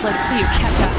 Let's see you catch up.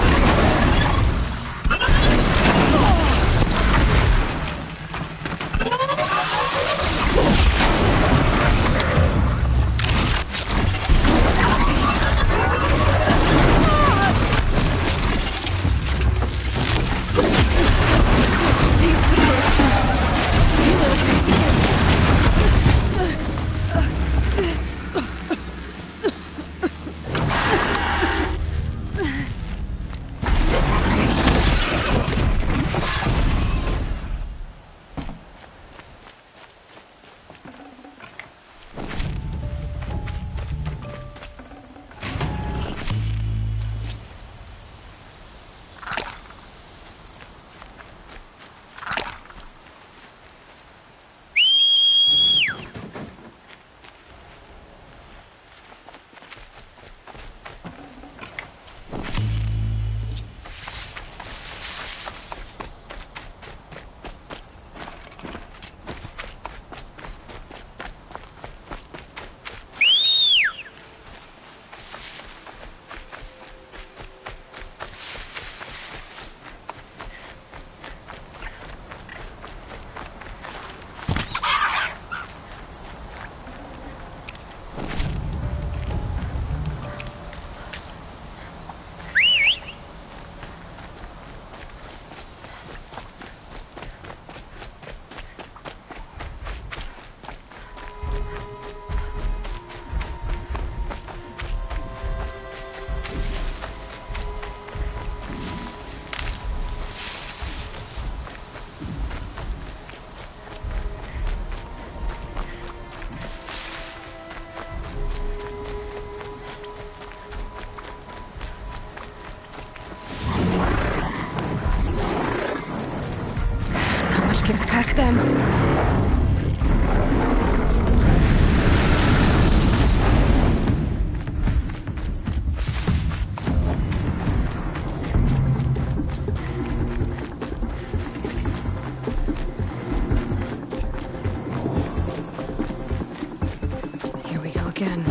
Gets past them. Here we go again.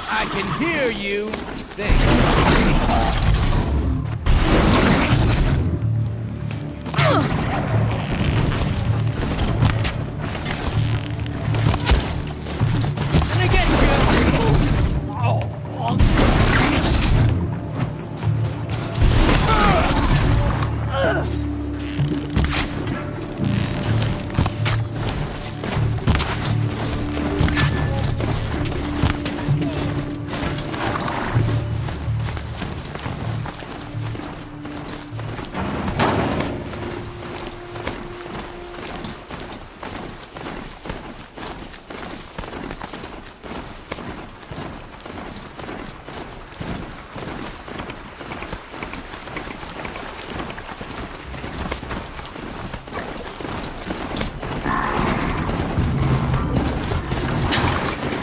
I can hear you. Thanks.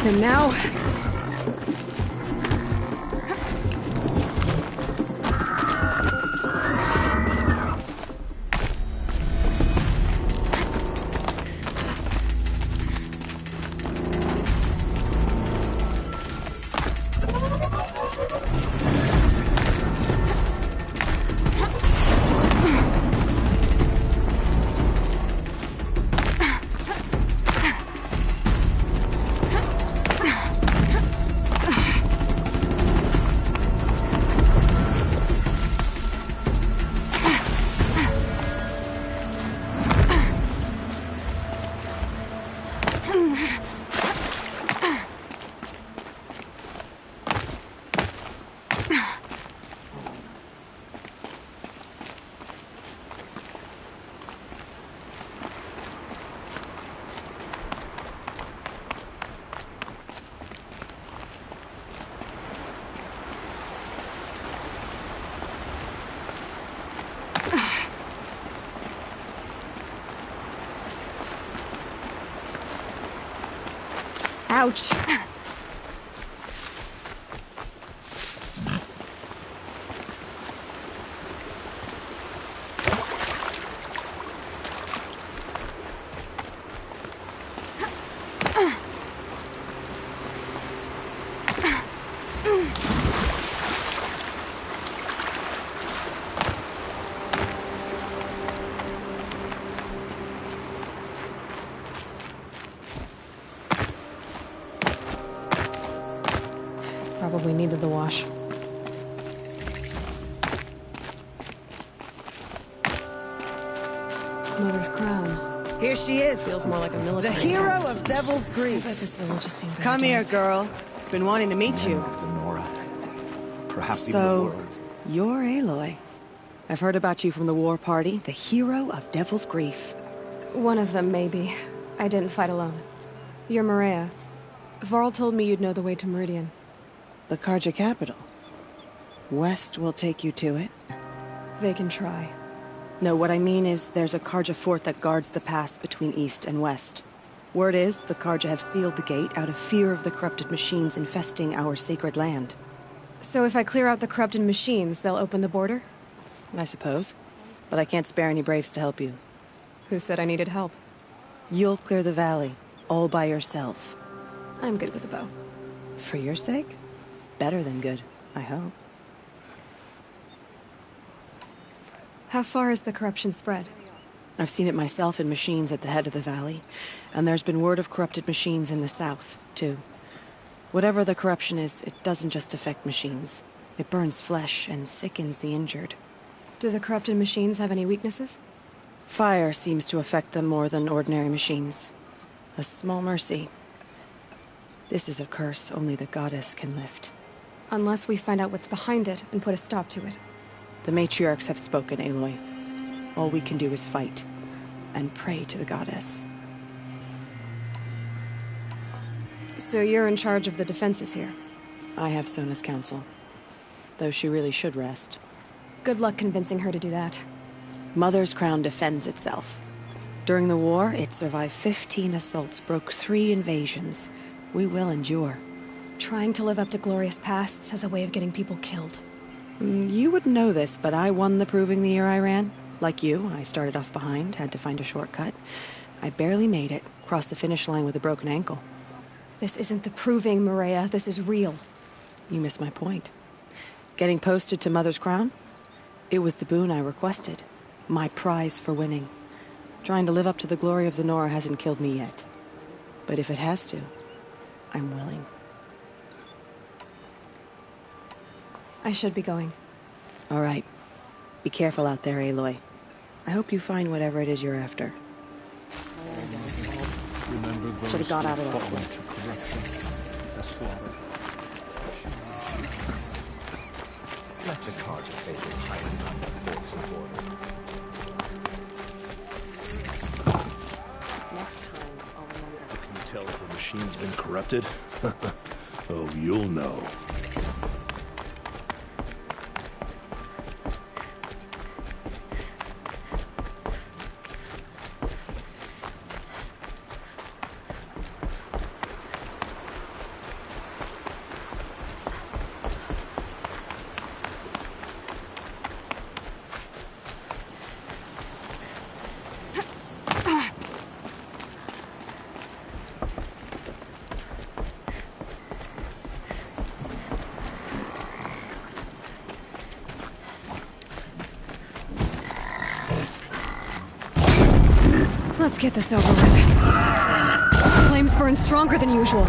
And now... Ouch! Probably needed the wash. Mother's crown. Here she is. Feels more like a The military hero camp. of Devil's I Grief. bet this village has seen better Come here, days. girl. Been wanting to meet you. The Nora. Perhaps even the So, world. you're Aloy. I've heard about you from the war party, the hero of Devil's Grief. One of them, maybe. I didn't fight alone. You're Maria. Varl told me you'd know the way to Meridian. The Karja capital. West will take you to it. They can try. No, what I mean is there's a Karja fort that guards the pass between east and west. Word is the Karja have sealed the gate out of fear of the corrupted machines infesting our sacred land. So if I clear out the corrupted machines, they'll open the border? I suppose. But I can't spare any braves to help you. Who said I needed help? You'll clear the valley, all by yourself. I'm good with a bow. For your sake? Better than good, I hope. How far has the corruption spread? I've seen it myself in machines at the head of the valley, and there's been word of corrupted machines in the south, too. Whatever the corruption is, it doesn't just affect machines. It burns flesh and sickens the injured. Do the corrupted machines have any weaknesses? Fire seems to affect them more than ordinary machines. A small mercy. This is a curse only the goddess can lift. Unless we find out what's behind it and put a stop to it. The matriarchs have spoken, Aloy. All we can do is fight, and pray to the goddess. So you're in charge of the defenses here. I have Sona's counsel. Though she really should rest. Good luck convincing her to do that. Mother's crown defends itself. During the war, it survived 15 assaults, broke 3 invasions. We will endure. Trying to live up to glorious pasts has a way of getting people killed. You wouldn't know this, but I won the proving the year I ran. Like you, I started off behind, had to find a shortcut. I barely made it, crossed the finish line with a broken ankle. This isn't the proving, Maria. This is real. You missed my point. Getting posted to Mother's crown? It was the boon I requested. My prize for winning. Trying to live up to the glory of the Nora hasn't killed me yet. But if it has to, I'm willing. I should be going. All right. Be careful out there, Aloy. I hope you find whatever it is you're after. Should have got out of that quick. Let the cards of fate is hiding on the forts and border. Next time, I'll remember. Can you tell if a machine's been corrupted? Oh, you'll know. Let's get this over with. Flames burn stronger than usual.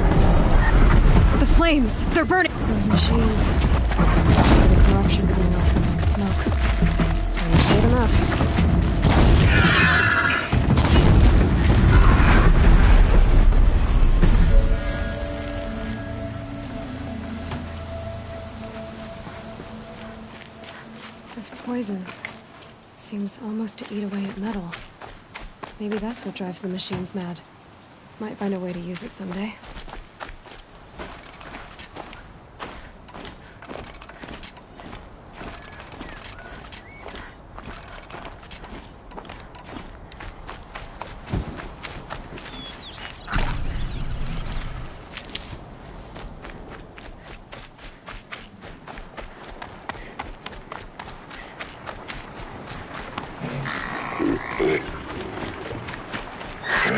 The flames! They're burning! Those machines. See the corruption coming off them like smoke. Time to clear them out. This poison seems almost to eat away at metal. Maybe that's what drives the machines mad. Might find a way to use it someday.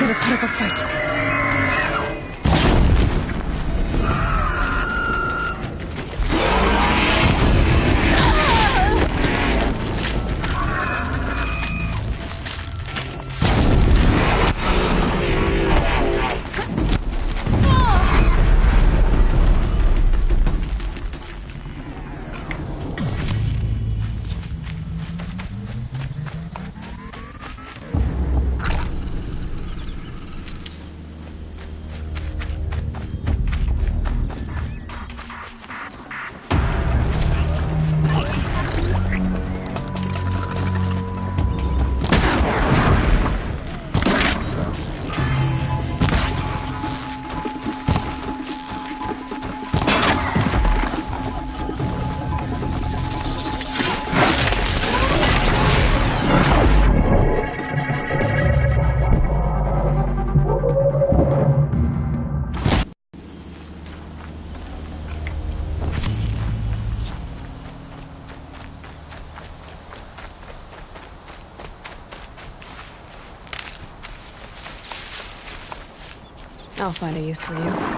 gonna put up a fight. I'll find a use for you.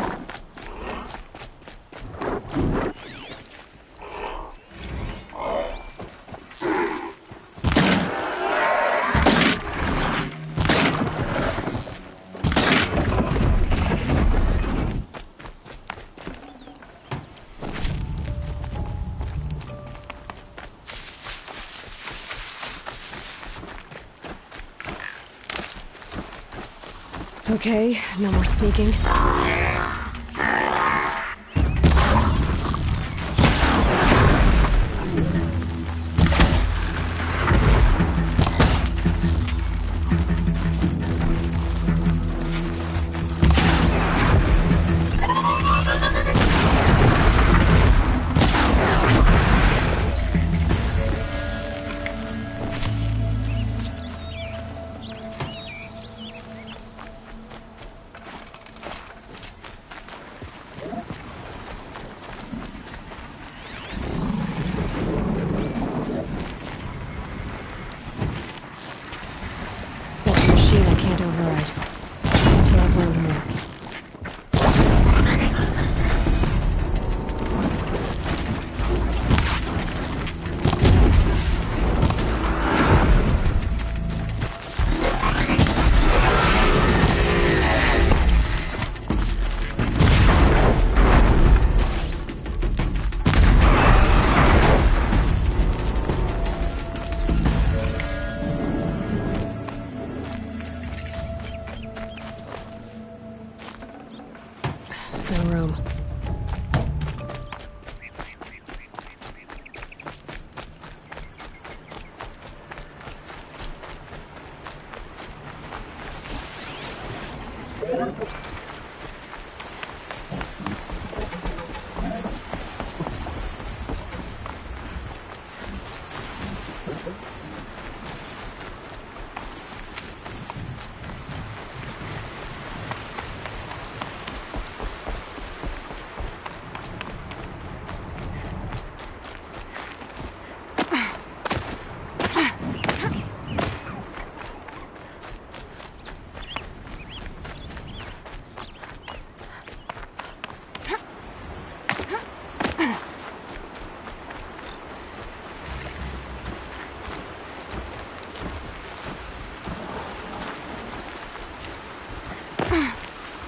Okay, no more sneaking. No room.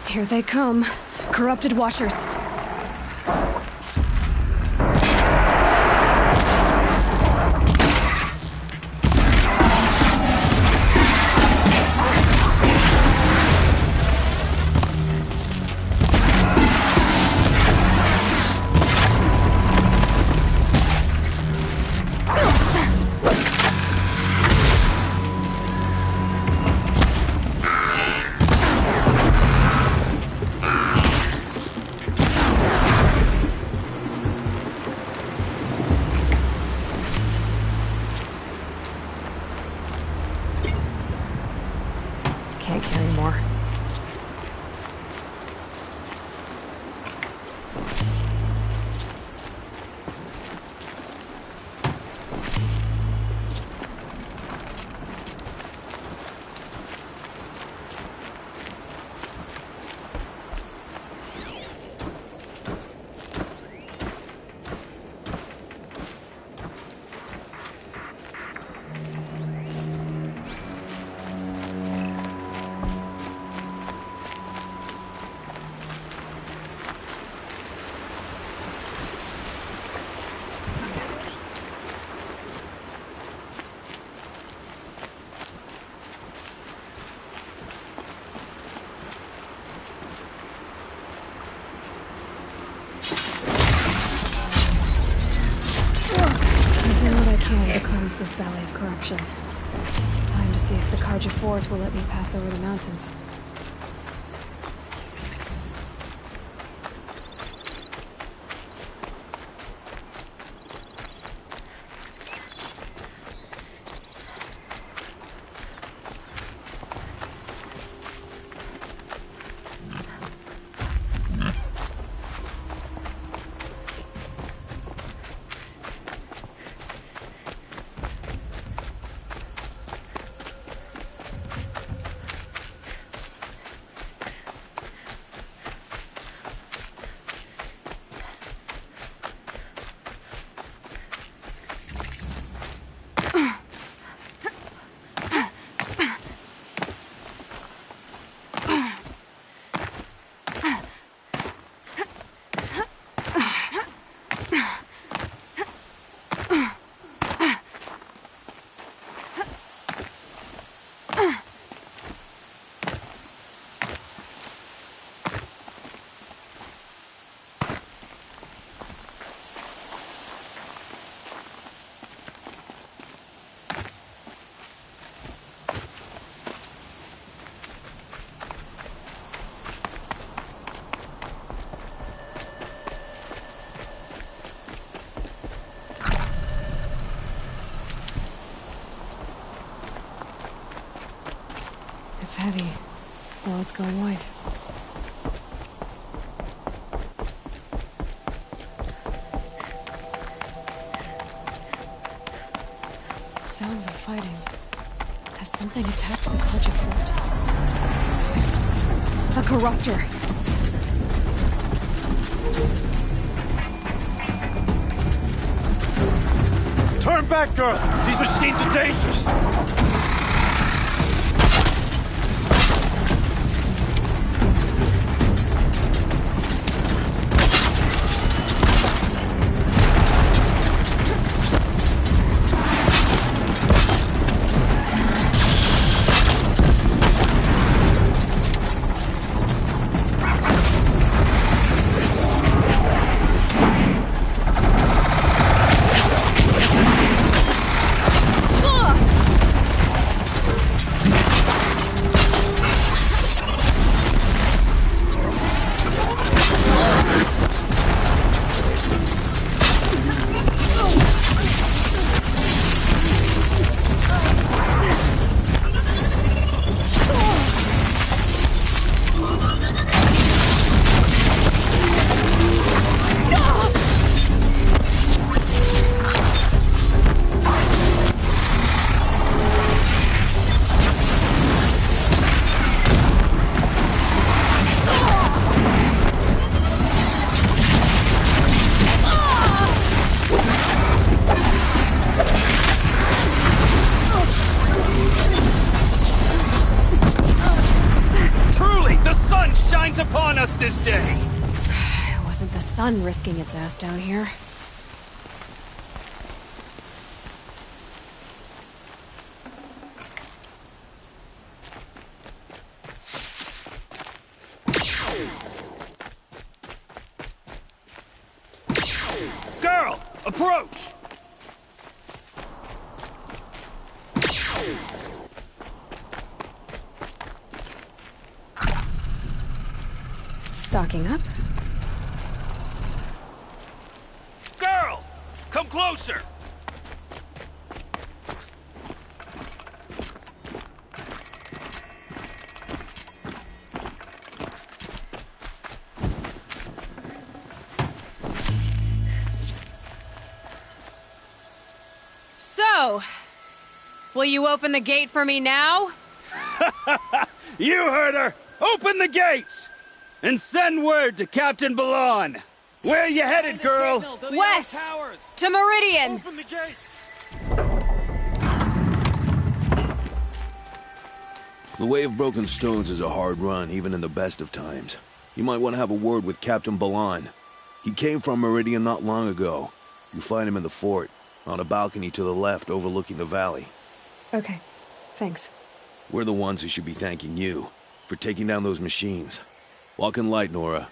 Here they come. Corrupted Watchers. can to cleanse this valley of corruption. Time to see if the Karja Fort will let me pass over the mountains. It's heavy. Well, it's going white. Sounds of fighting. Has something attacked the Karja Fort? A corruptor! Turn back, girl! These machines are dangerous! Upon us this day! It wasn't the sun risking its ass down here. Girl! Approach! Stocking up. Girl! Come closer! So, will you open the gate for me now? You heard her! Open the gates! And send word to Captain Balon. Where you headed, girl? West! To Meridian! Open the gates! The Way of Broken Stones is a hard run, even in the best of times. You might want to have a word with Captain Balon. He came from Meridian not long ago. You'll find him in the fort, on a balcony to the left overlooking the valley. Okay, thanks. We're the ones who should be thanking you for taking down those machines. Walk in light, Nora.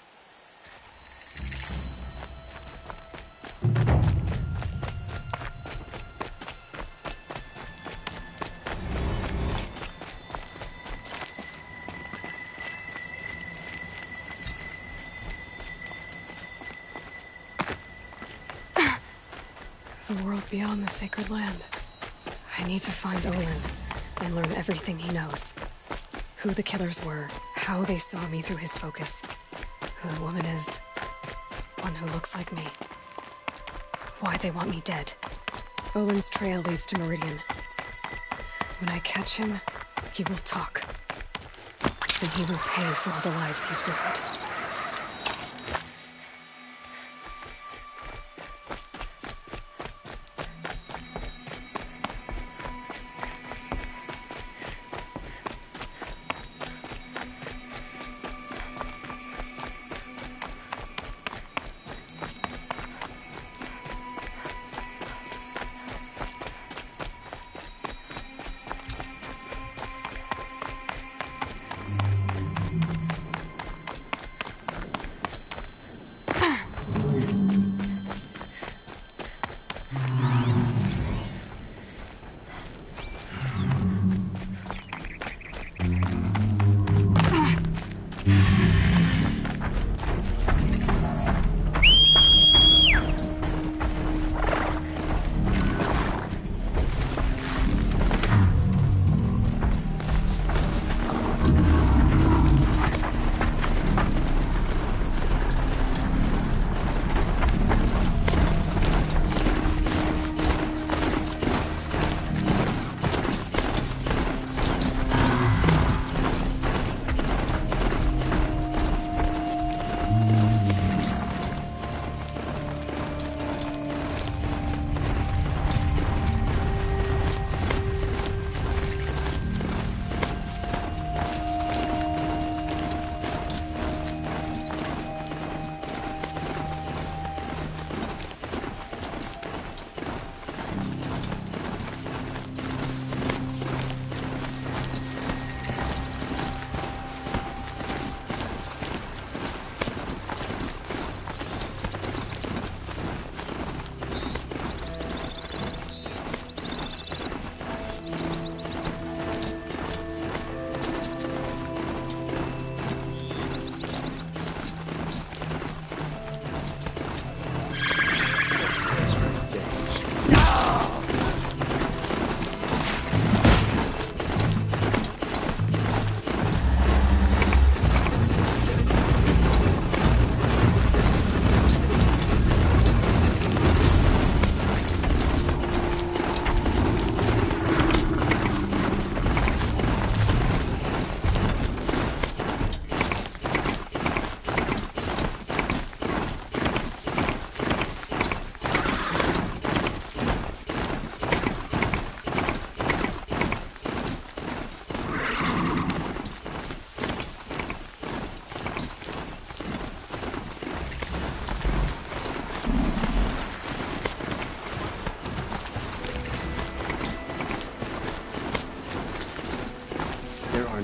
the world beyond the sacred land. I need to find OLin and learn everything he knows. Who the killers were, how they saw me through his focus, who the woman is, one who looks like me. Why they want me dead. OLin's trail leads to Meridian. When I catch him, he will talk. Then he will pay for all the lives he's ruined.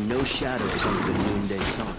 No shadows under the noonday sun.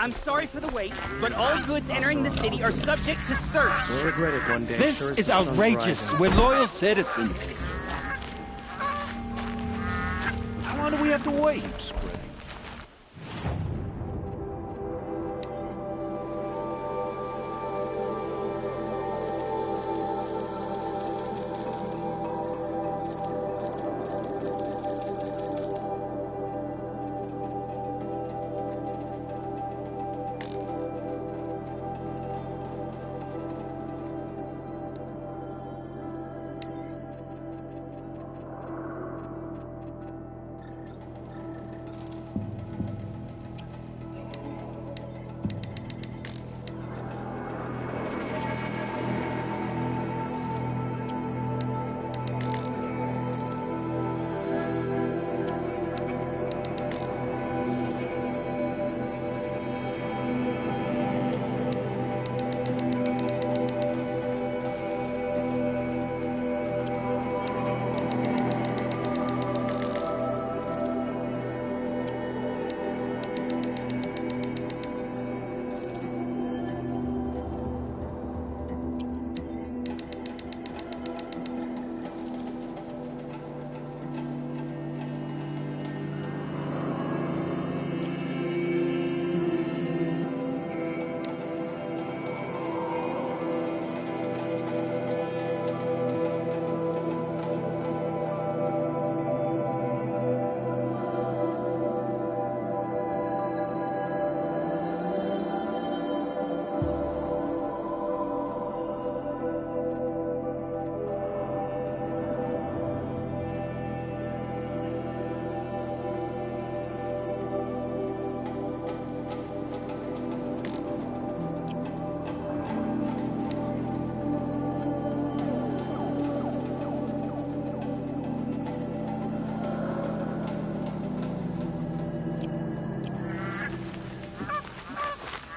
I'm sorry for the wait, but all goods entering the city are subject to search. We'll regret it one day. This is outrageous. We're loyal citizens. How long do we have to wait?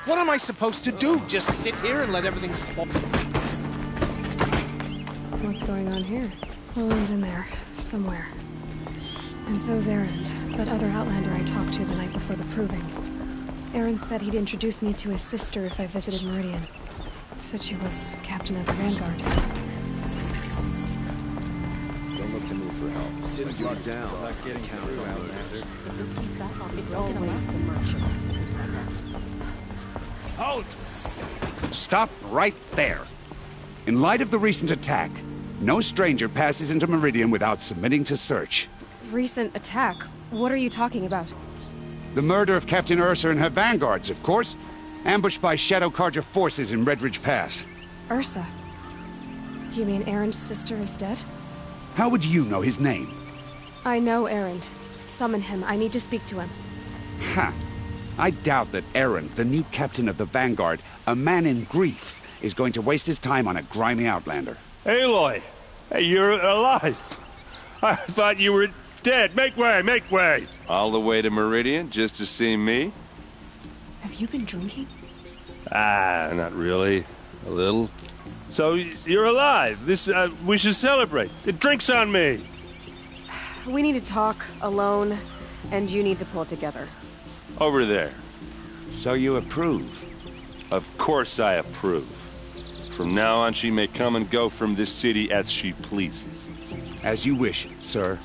What am I supposed to do? Just sit here and let everything spoil? What's going on here? OLin's in there, somewhere. And so's Erend, that other Outlander I talked to the night before the proving. Erend said he'd introduce me to his sister if I visited Meridian. Said she was captain of the Vanguard. Don't look to me for help. City's locked down. Not getting through, Outlander. If this keeps up, it's always the merchants who send them. Halt! Stop right there. In light of the recent attack, no stranger passes into Meridian without submitting to search. Recent attack? What are you talking about? The murder of Captain Ursa and her vanguards, of course. Ambushed by Shadow Carja forces in Redridge Pass. Ursa? You mean Erend's sister is dead? How would you know his name? I know Erend. Summon him. I need to speak to him. Ha! I doubt that Erend, the new captain of the Vanguard, a man in grief, is going to waste his time on a grimy outlander. Aloy! Hey, you're alive! I thought you were dead. Make way, make way! All the way to Meridian just to see me? Have you been drinking? Ah, not really. A little. So, you're alive. We should celebrate. The drink's on me. We need to talk, alone, and you need to pull it together. Over there. So you approve? Of course I approve. From now on, she may come and go from this city as she pleases. As you wish, sir.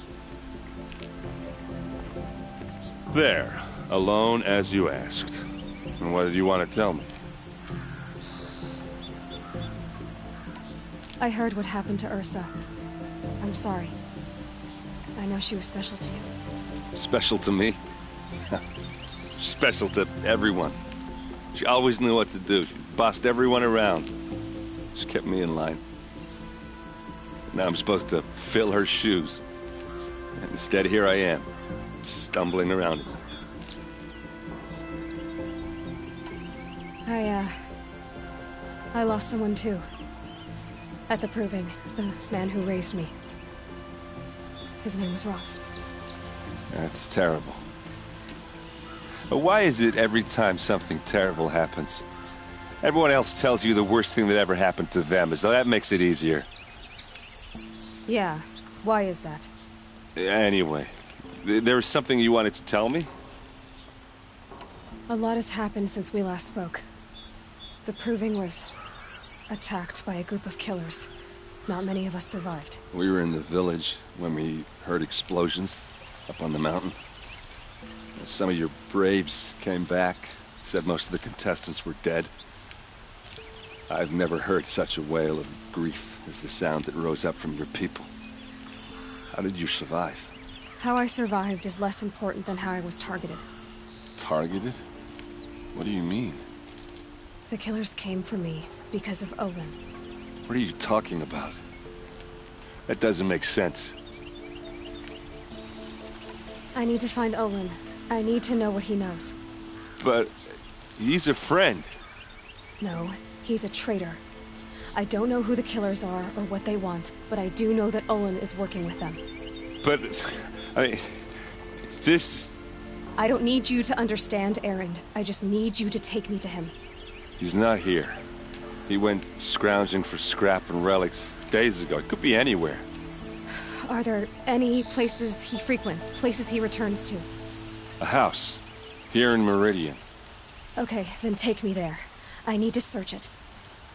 There. Alone as you asked. And what did you want to tell me? I heard what happened to Ursa. I'm sorry. I know she was special to you. Special to me? Special to everyone. She always knew what to do. She bossed everyone around. She kept me in line. Now I'm supposed to fill her shoes. And instead, here I am, stumbling around in them. I lost someone too. At the proving, the man who raised me. His name was Rost. That's terrible. But why is it every time something terrible happens, everyone else tells you the worst thing that ever happened to them, as though that makes it easier? Yeah, why is that? Anyway, there was something you wanted to tell me? A lot has happened since we last spoke. The proving was attacked by a group of killers. Not many of us survived. We were in the village when we heard explosions up on the mountain. Some of your braves came back, said most of the contestants were dead. I've never heard such a wail of grief as the sound that rose up from your people. How did you survive? How I survived is less important than how I was targeted. Targeted? What do you mean? The killers came for me because of OLin. What are you talking about? That doesn't make sense. I need to find OLin. I need to know what he knows. But he's a friend. No, he's a traitor. I don't know who the killers are or what they want, but I do know that OLin is working with them. But, I mean, this... I don't need you to understand, Erend. I just need you to take me to him. He's not here. He went scrounging for scrap and relics days ago. It could be anywhere. Are there any places he frequents, places he returns to? A house. Here in Meridian. Okay, then take me there. I need to search it.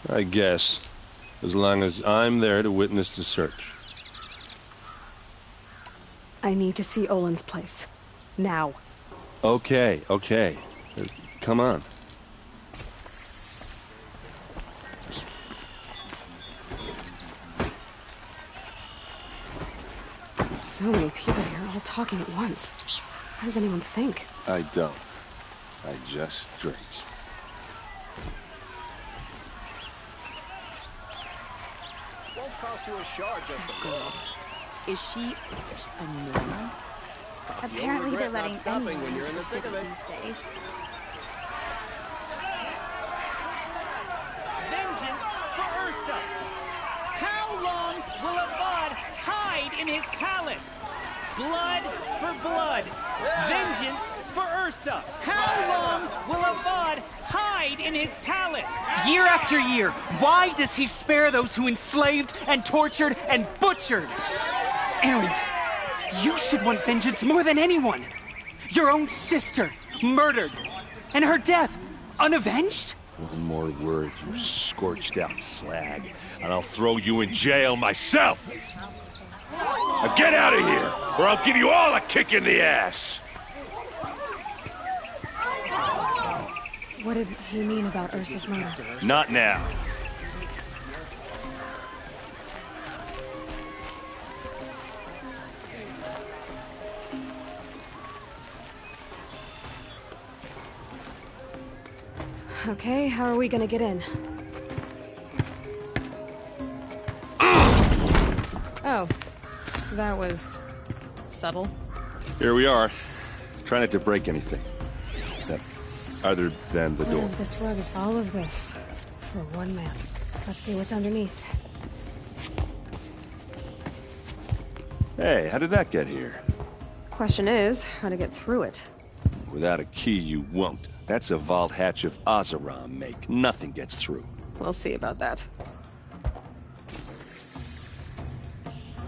I guess. As long as I'm there to witness the search. I need to see OLin's place. Now. Okay. Come on. So many people here, all talking at once. How does anyone think? I don't. I just drink. Won't cost you a shard just to Girl. Is she a normal? Apparently they're letting stopping anyone when you're into in the the thick city of it. these days. Vengeance for Ursa! How long will Avad hide in his palace? Blood for blood. Vengeance for Ursa. How long will Avad hide in in his palace. Year after year, why does he spare those who enslaved and tortured and butchered? Erend, you should want vengeance more than anyone. Your own sister, murdered, and her death, unavenged? One more word, you scorched-out slag, and I'll throw you in jail myself! Now get out of here, or I'll give you all a kick in the ass! What did he mean about Ursa's murder? Not now. Okay, how are we gonna get in? Oh, that was subtle. Here we are. Try not to break anything. Other than the door. This rug is all of this for one man. Let's see what's underneath. Hey, how did that get here? Question is, how to get through it. Without a key, you won't. That's a vault hatch of Azeram make. Nothing gets through. We'll see about that.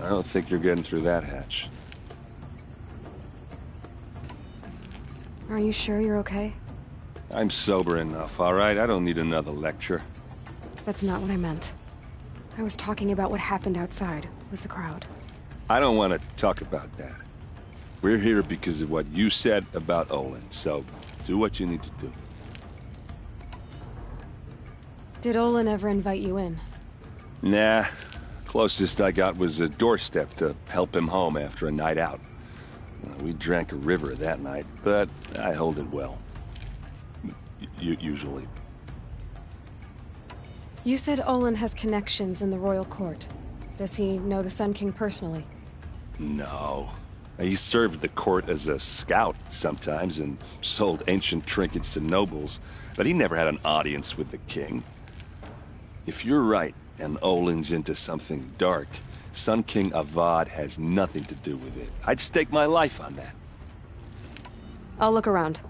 I don't think you're getting through that hatch. Are you sure you're okay? I'm sober enough, all right? I don't need another lecture. That's not what I meant. I was talking about what happened outside with the crowd. I don't want to talk about that. We're here because of what you said about OLin, so do what you need to do. Did OLin ever invite you in? Nah. Closest I got was a doorstep to help him home after a night out. We drank a river that night, but I hold it well. Usually. You said OLin has connections in the royal court. Does he know the Sun King personally? No. He served the court as a scout sometimes and sold ancient trinkets to nobles, but he never had an audience with the king. If you're right, and OLin's into something dark, Sun King Avad has nothing to do with it. I'd stake my life on that. I'll look around.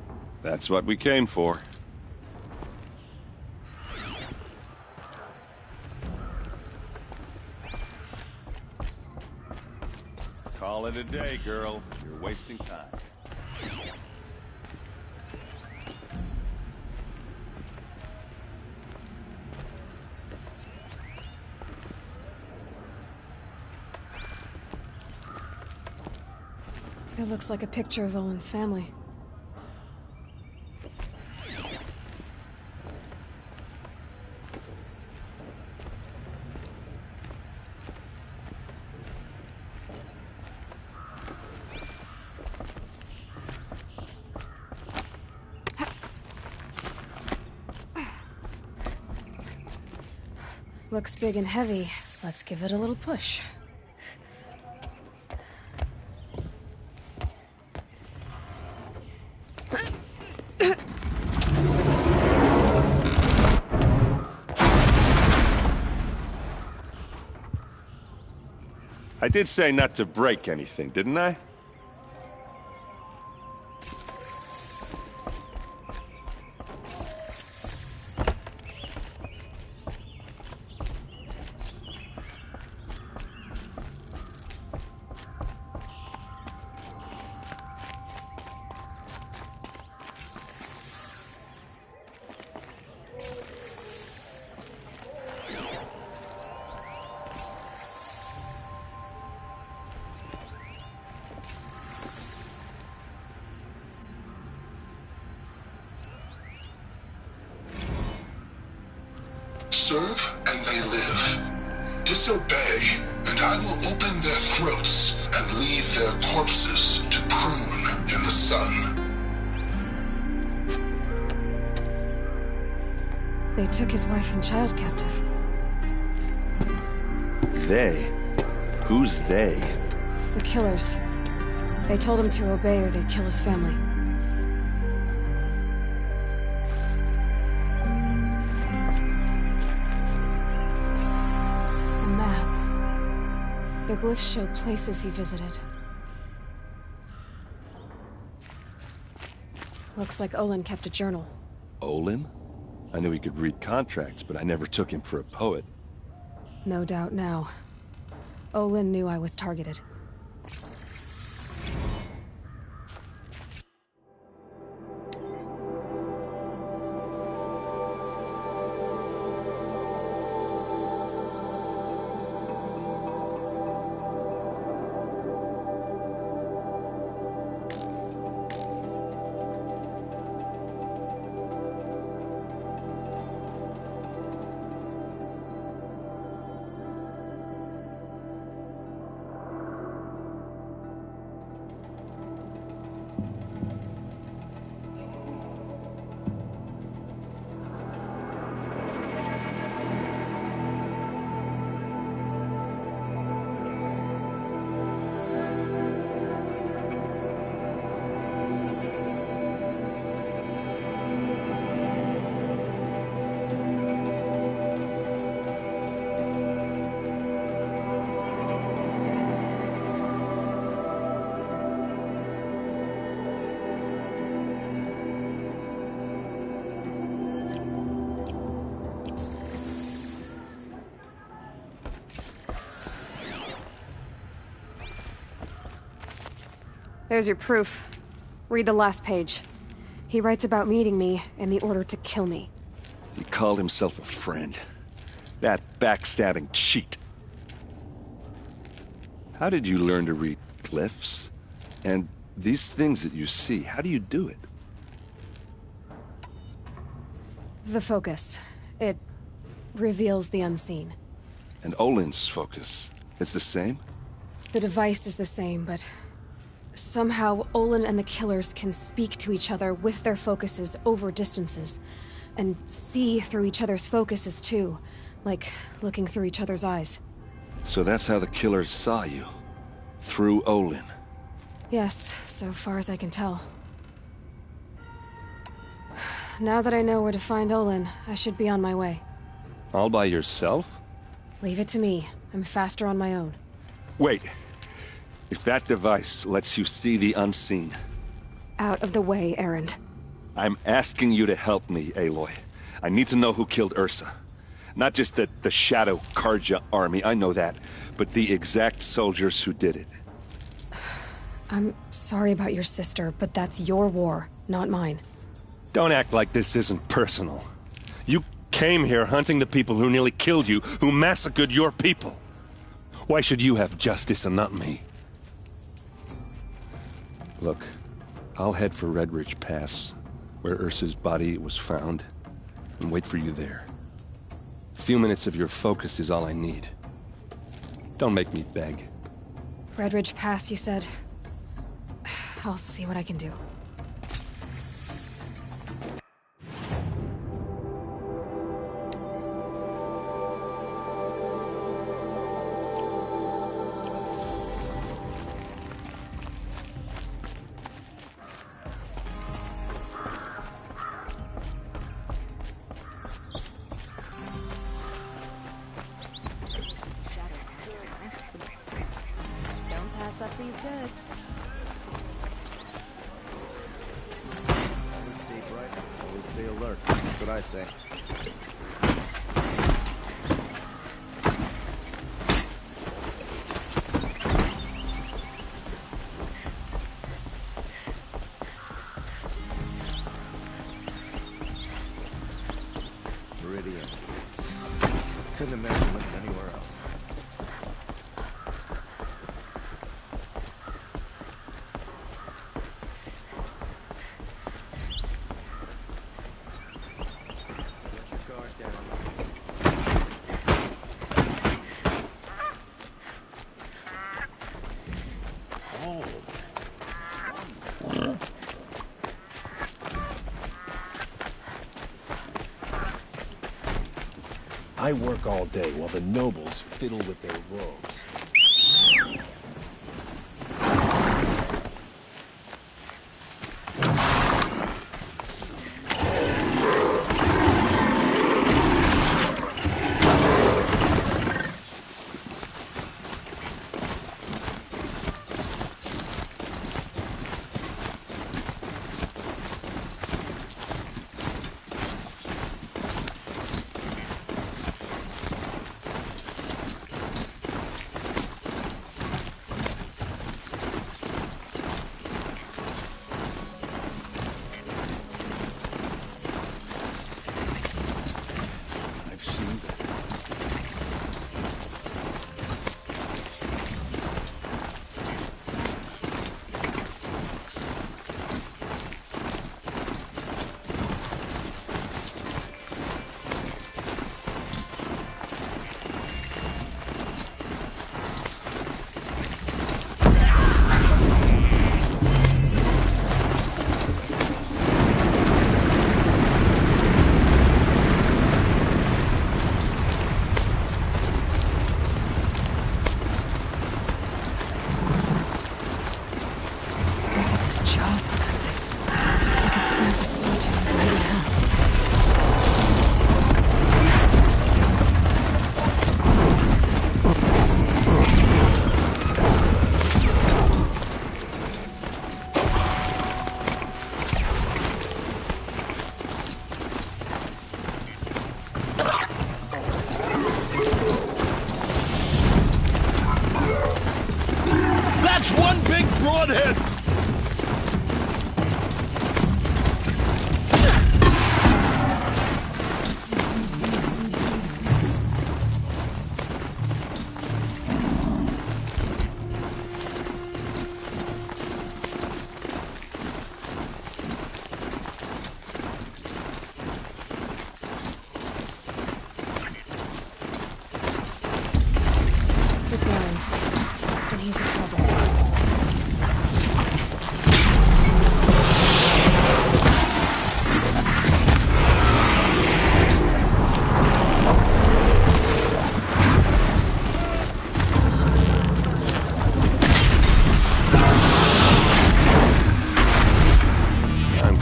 That's what we came for. Call it a day, girl. You're wasting time. It looks like a picture of OLin's family. Looks big and heavy. Let's give it a little push. I did say not to break anything, didn't I? Serve and they live. Disobey, and I will open their throats and leave their corpses to prune in the sun. They took his wife and child captive. They? Who's they? The killers. They told him to obey or they'd kill his family. The glyphs show places he visited. Looks like OLin kept a journal. OLin? I knew he could read contracts, but I never took him for a poet. No doubt now. OLin knew I was targeted. There's your proof. Read the last page. He writes about meeting me and the order to kill me. He called himself a friend. That backstabbing cheat. How did you learn to read glyphs? And these things that you see, how do you do it? The focus. It reveals the unseen. And OLin's focus, it's the same? The device is the same, but somehow OLin and the killers can speak to each other with their focuses over distances. And see through each other's focuses too. Like looking through each other's eyes. So that's how the killers saw you. Through OLin. Yes, so far as I can tell. Now that I know where to find OLin, I should be on my way. All by yourself? Leave it to me. I'm faster on my own. Wait. If that device lets you see the unseen... Out of the way, Erend. I'm asking you to help me, Aloy. I need to know who killed Ursa. Not just the Shadow Karja army, I know that, but the exact soldiers who did it. I'm sorry about your sister, but that's your war, not mine. Don't act like this isn't personal. You came here hunting the people who nearly killed you, who massacred your people. Why should you have justice and not me? Look, I'll head for Red Ridge Pass, where Ursa's body was found, and wait for you there. A few minutes of your focus is all I need. Don't make me beg. Red Ridge Pass, you said? I'll see what I can do. Meridian. Couldn't imagine living anywhere else. Let your guard down. Oh. I work all day while the nobles fiddle with their robes.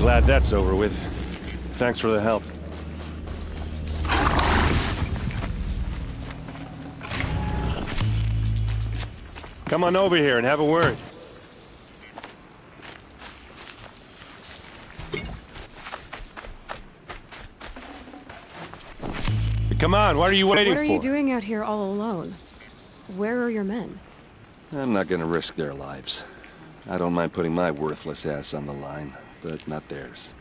Glad that's over with. Thanks for the help. Come on over here and have a word. Come on, what are you waiting for? What are you doing out here all alone? Where are your men? I'm not gonna risk their lives. I don't mind putting my worthless ass on the line, but not theirs.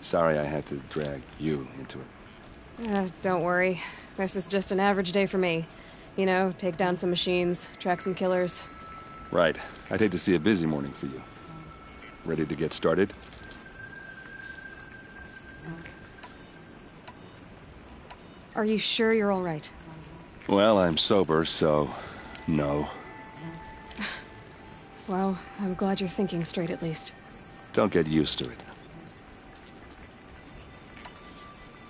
Sorry I had to drag you into it. Don't worry. This is just an average day for me. You know, take down some machines, track some killers. Right. I'd hate to see a busy morning for you. Ready to get started? Are you sure you're all right? Well, I'm sober, so... no. Well, I'm glad you're thinking straight at least. Don't get used to it.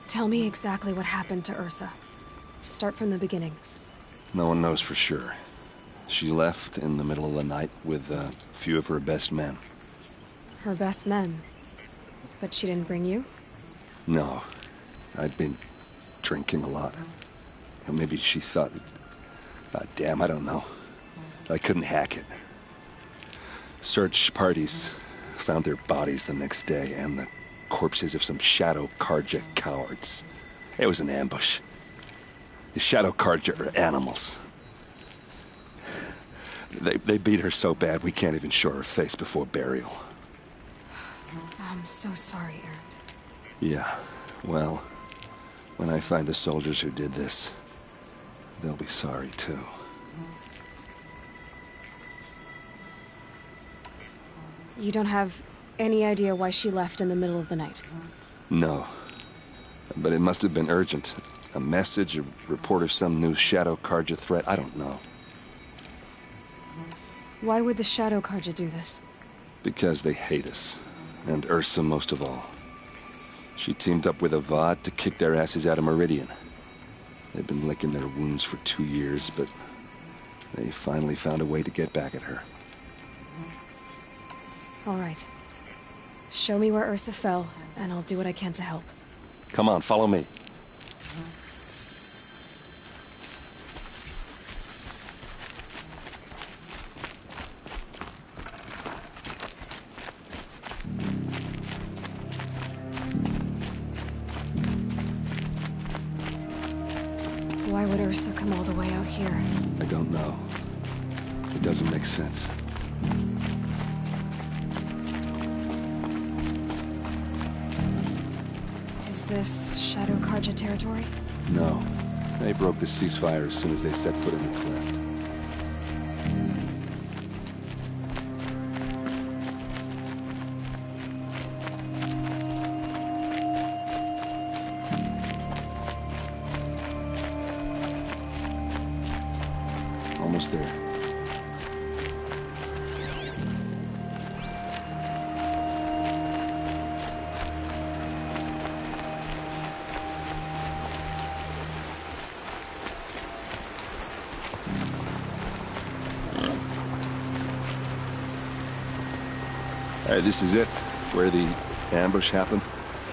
Tell me exactly what happened to Ursa. Start from the beginning. No one knows for sure. She left in the middle of the night with a few of her best men. Her best men? But she didn't bring you? No. I'd been drinking a lot. Or maybe she thought... damn, I don't know. I couldn't hack it. Search parties found their bodies the next day, and the corpses of some Shadow Karja cowards. It was an ambush. The Shadow Karja are animals. They beat her so bad we can't even show her face before burial. I'm so sorry, Erend. Yeah, well, when I find the soldiers who did this, they'll be sorry too. You don't have any idea why she left in the middle of the night? No. But it must have been urgent. A message, a report of some new Shadow Karja threat, I don't know. Why would the Shadow Karja do this? Because they hate us. And Ursa most of all. She teamed up with Avad to kick their asses out of Meridian. They've been licking their wounds for 2 years, but they finally found a way to get back at her. All right. Show me where Ursa fell, and I'll do what I can to help. Come on, follow me. Why would Ursa come all the way out here? I don't know. It doesn't make sense. Is this Shadow Karja territory? No. They broke the ceasefire as soon as they set foot in the cleft. Almost there. Alright, this is it, where the ambush happened.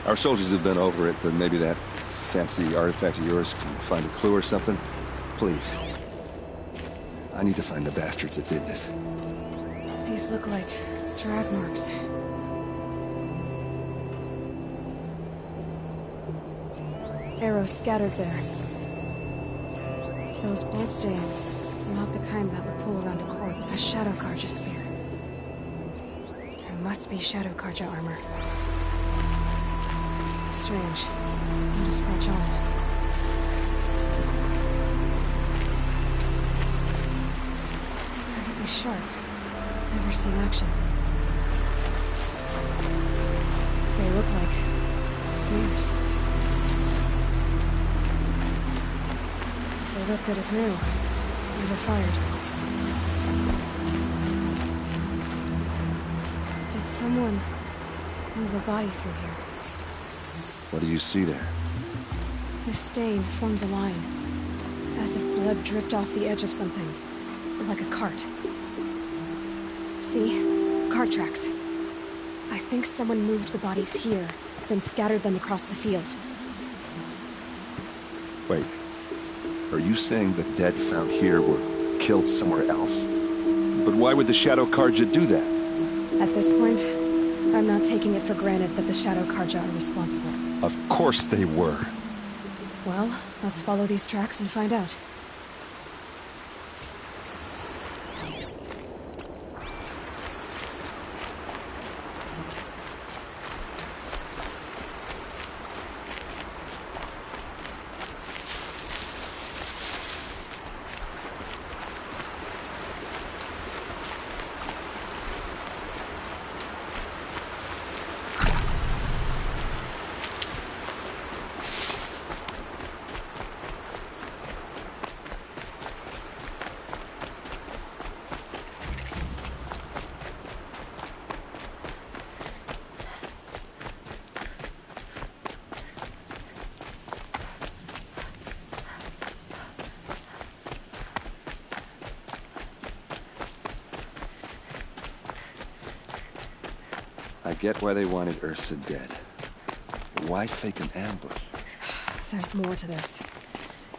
Our soldiers have been over it, but maybe that fancy artifact of yours can find a clue or something. Please. I need to find the bastards that did this. These look like drag marks. Arrows scattered there. Those bloodstains are not the kind that would pull around a corpse. A Shadow Karja spear. There must be Shadow Karja armor. Strange. Not a scratch on it. It's perfectly sharp. Never seen action. They look like smears. They look good as new. Never fired. Did someone move a body through here? What do you see there? The stain forms a line, as if blood dripped off the edge of something, like a cart. See? Cart tracks. I think someone moved the bodies here, then scattered them across the field. Wait. Are you saying the dead found here were killed somewhere else? But why would the Shadow Karja do that? At this point, I'm not taking it for granted that the Shadow Karja are responsible. Of course they were. Well, let's follow these tracks and find out. I get why they wanted Ursa dead. But why fake an ambush? There's more to this.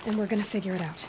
And we're gonna figure it out.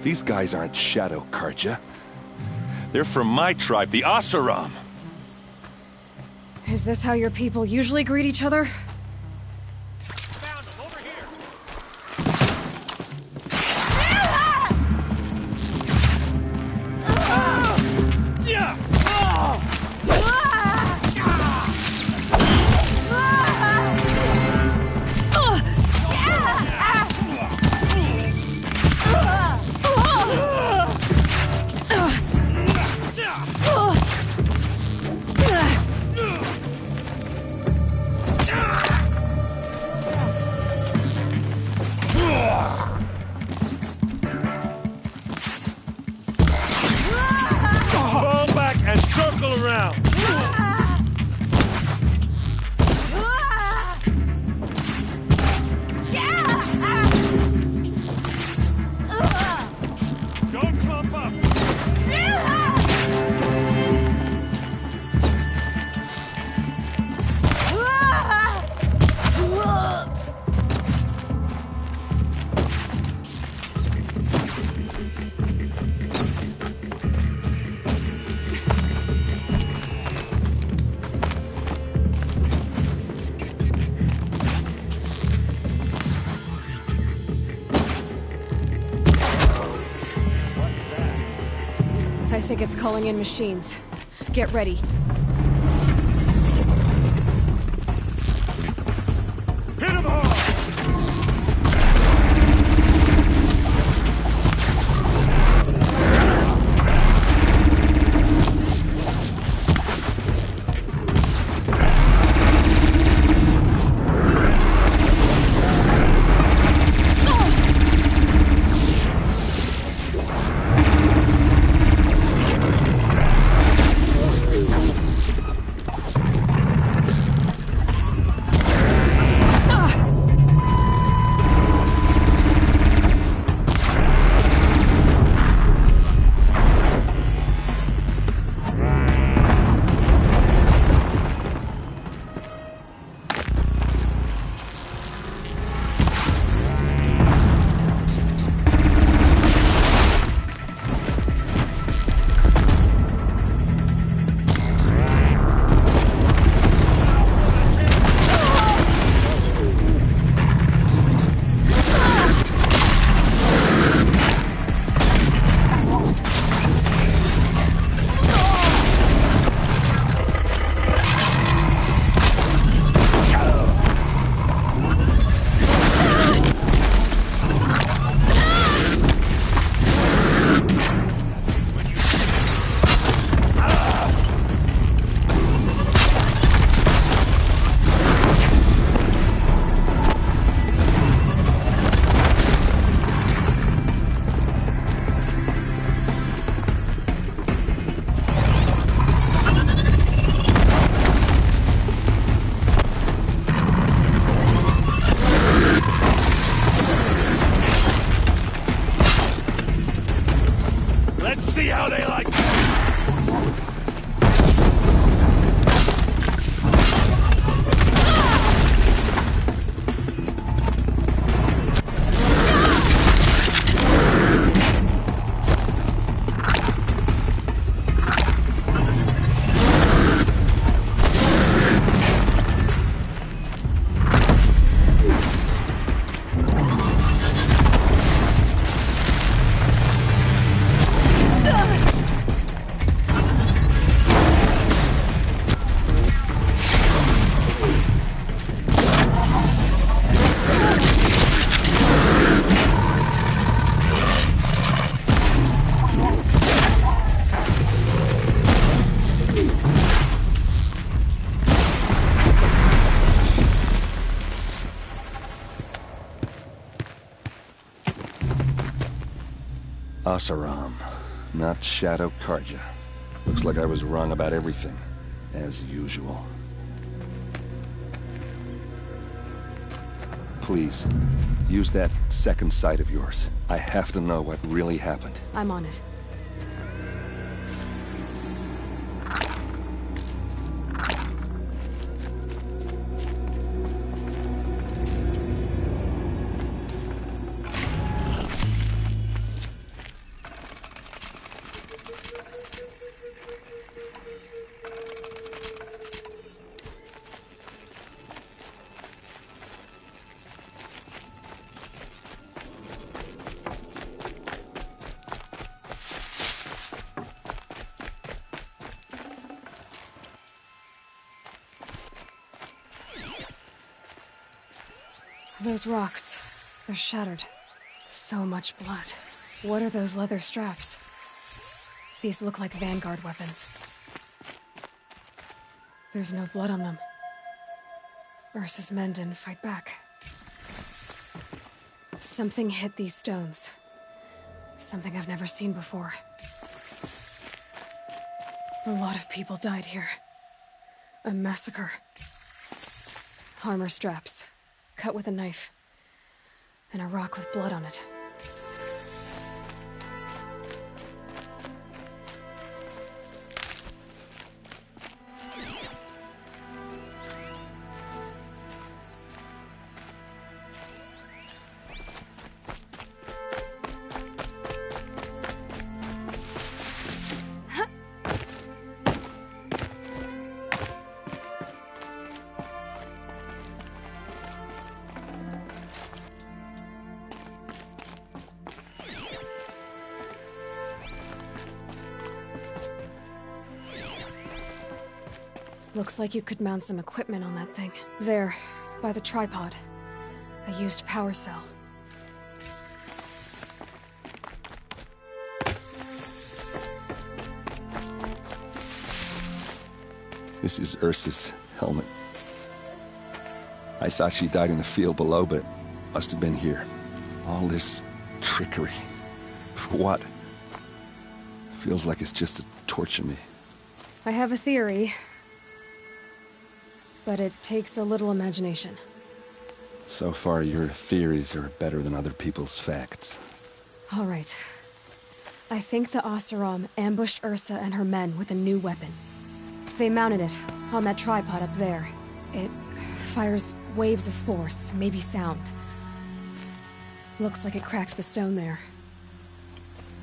These guys aren't Shadow Karja. They're from my tribe, the Asuram. Is this how your people usually greet each other? I think it's calling in machines. Get ready. Hit him hard! Asaram, not Shadow Karja. Looks like I was wrong about everything, as usual. Please, use that second sight of yours. I have to know what really happened. I'm on it. Those rocks, they're shattered. So much blood. What are those leather straps? These look like Vanguard weapons. There's no blood on them. Ursa's men didn't fight back. Something hit these stones. Something I've never seen before. A lot of people died here. A massacre. Armor straps. Cut with a knife. And a rock with blood on it. Looks like you could mount some equipment on that thing. There, by the tripod. A used power cell. This is Ursa's helmet. I thought she died in the field below, but must have been here. All this trickery. For what? Feels like it's just to torture me. I have a theory. But it takes a little imagination. So far, your theories are better than other people's facts. All right. I think the Oseram ambushed Ursa and her men with a new weapon. They mounted it on that tripod up there. It fires waves of force, maybe sound. Looks like it cracked the stone there.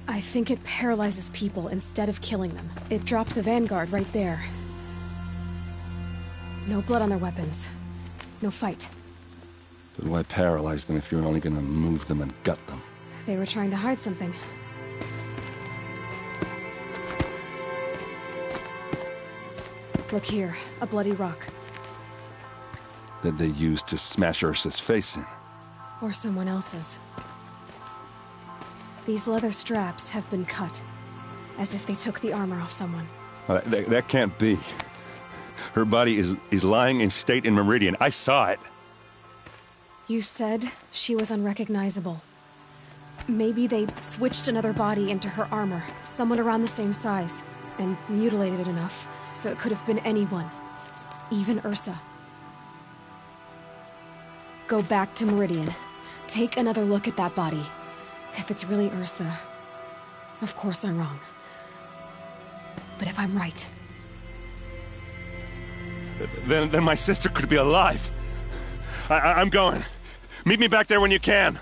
I think it paralyzes people instead of killing them. It dropped the Vanguard right there. No blood on their weapons. No fight. But why paralyze them if you're only gonna move them and gut them? They were trying to hide something. Look here, a bloody rock. That they used to smash Ursa's face in. Or someone else's. These leather straps have been cut. As if they took the armor off someone. That can't be. Her body is lying in state in Meridian. I saw it. You said she was unrecognizable. Maybe they switched another body into her armor, someone around the same size, and mutilated it enough so it could have been anyone. Even Ursa. Go back to Meridian. Take another look at that body. If it's really Ursa, of course I'm wrong. But if I'm right... Then my sister could be alive. I'm going. Meet me back there when you can.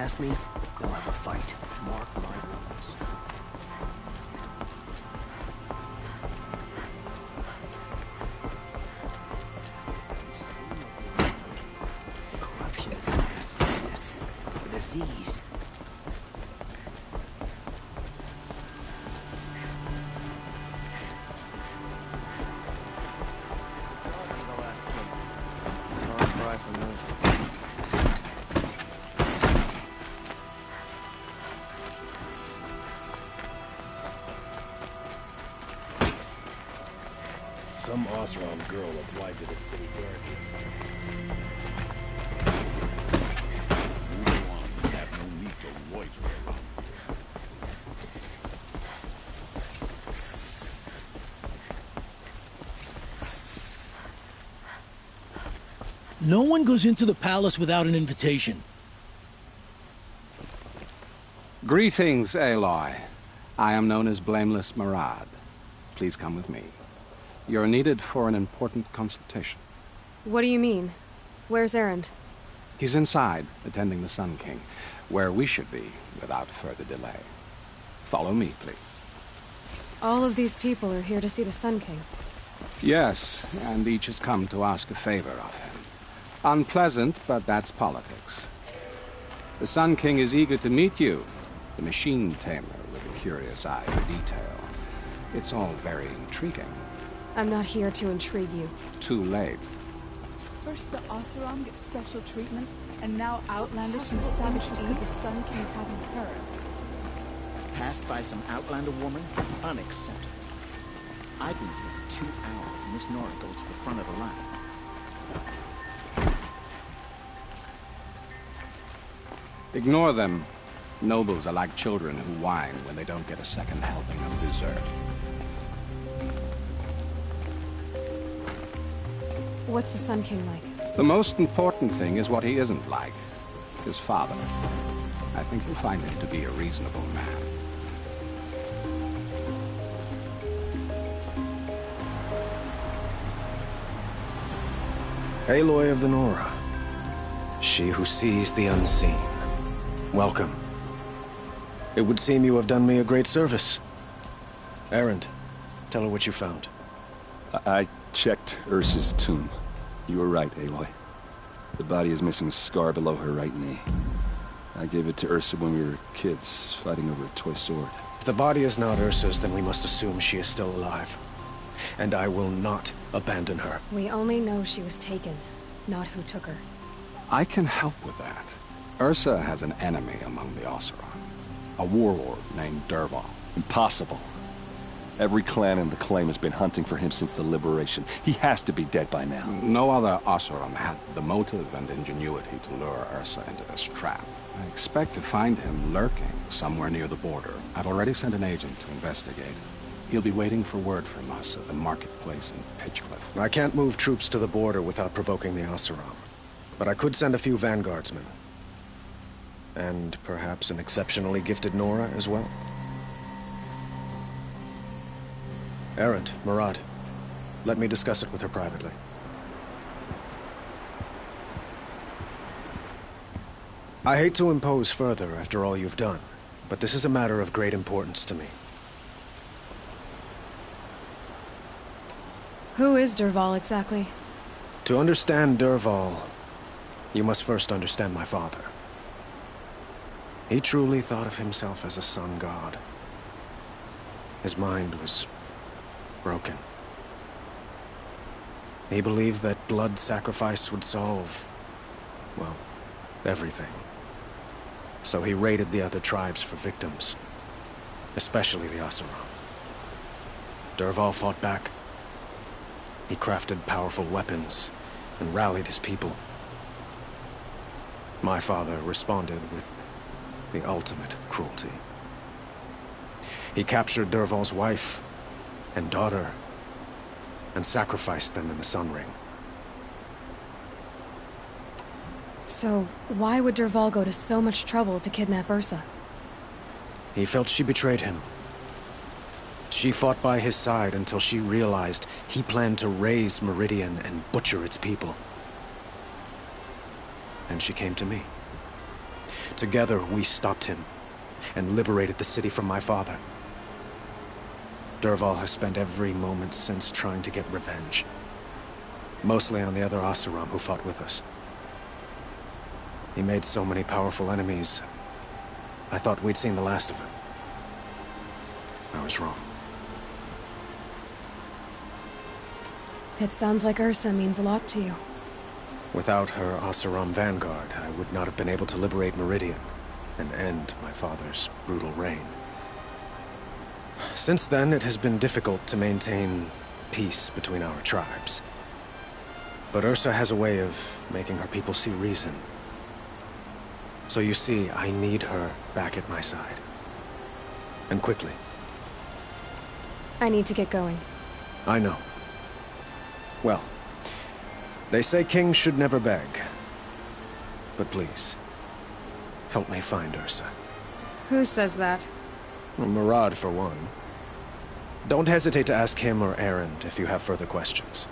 past me, they'll have a fight. Mark my words. Corruption is not a sickness, but a disease. Some Osram girl applied to the city guardian. Move on, we have no need to loiter around here. No one goes into the palace without an invitation. Greetings, Aloy. I am known as Blameless Murad. Please come with me. You're needed for an important consultation. What do you mean? Where's Erend? He's inside, attending the Sun King, where we should be without further delay. Follow me, please. All of these people are here to see the Sun King. Yes, and each has come to ask a favor of him. Unpleasant, but that's politics. The Sun King is eager to meet you, the machine tamer with a curious eye for detail. It's all very intriguing. I'm not here to intrigue you. Too late. First the Oseram gets special treatment, and now Outlanders from the Savage East, the Sun King haven't heard. Passed by some Outlander woman? Unacceptable. I've been here for 2 hours, and this Nora goes to the front of the line. Ignore them. Nobles are like children who whine when they don't get a second helping of dessert. What's the Sun King like? The most important thing is what he isn't like. His father. I think you'll find him to be a reasonable man. Aloy of the Nora. She who sees the unseen. Welcome. It would seem you have done me a great service. Erend, tell her what you found. I checked Ursa's tomb. You were right, Aloy. The body is missing a scar below her right knee. I gave it to Ursa when we were kids, fighting over a toy sword. If the body is not Ursa's, then we must assume she is still alive. And I will not abandon her. We only know she was taken, not who took her. I can help with that. Ursa has an enemy among the Oseram. A warlord named Dervahl. Impossible. Every clan in the claim has been hunting for him since the liberation. He has to be dead by now. No other Oseram had the motive and ingenuity to lure Ursa into this trap. I expect to find him lurking somewhere near the border. I've already sent an agent to investigate. He'll be waiting for word from us at the marketplace in Pitchcliff. I can't move troops to the border without provoking the Oseram. But I could send a few Vanguardsmen. And perhaps an exceptionally gifted Nora as well. Erend, Murad, let me discuss it with her privately. I hate to impose further after all you've done, but this is a matter of great importance to me. Who is Dervahl exactly? To understand Dervahl, you must first understand my father. He truly thought of himself as a sun god. His mind was broken. He believed that blood sacrifice would solve, well, everything. So he raided the other tribes for victims, especially the Oseram. Dervahl fought back. He crafted powerful weapons and rallied his people. My father responded with the ultimate cruelty. He captured Dervahl's wife and daughter and sacrificed them in the Sun Ring. So, why would Dervahl go to so much trouble to kidnap Ursa? He felt she betrayed him. She fought by his side until she realized he planned to raise Meridian and butcher its people. And she came to me. Together, we stopped him and liberated the city from my father. Dervahl has spent every moment since trying to get revenge. Mostly on the other Oseram who fought with us. He made so many powerful enemies, I thought we'd seen the last of him. I was wrong. It sounds like Ursa means a lot to you. Without her Oseram Vanguard, I would not have been able to liberate Meridian and end my father's brutal reign. Since then, it has been difficult to maintain peace between our tribes. But Ursa has a way of making her people see reason. So you see, I need her back at my side. And quickly. I need to get going. I know. Well, they say kings should never beg. But please, help me find Ursa. Who says that? Well, Murad, for one. Don't hesitate to ask him or Erend if you have further questions.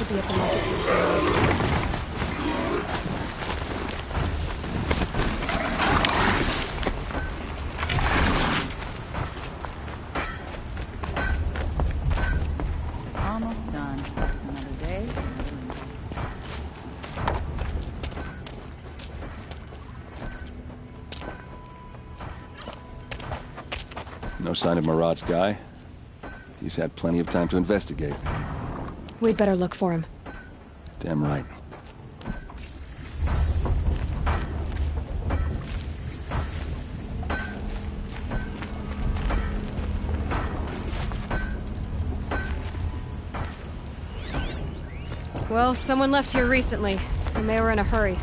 be at the marketplace tonight. Almost done. Another day, another No sign of Murad's guy. He's had plenty of time to investigate. We'd better look for him. Damn right. Well, someone left here recently, and they were in a hurry.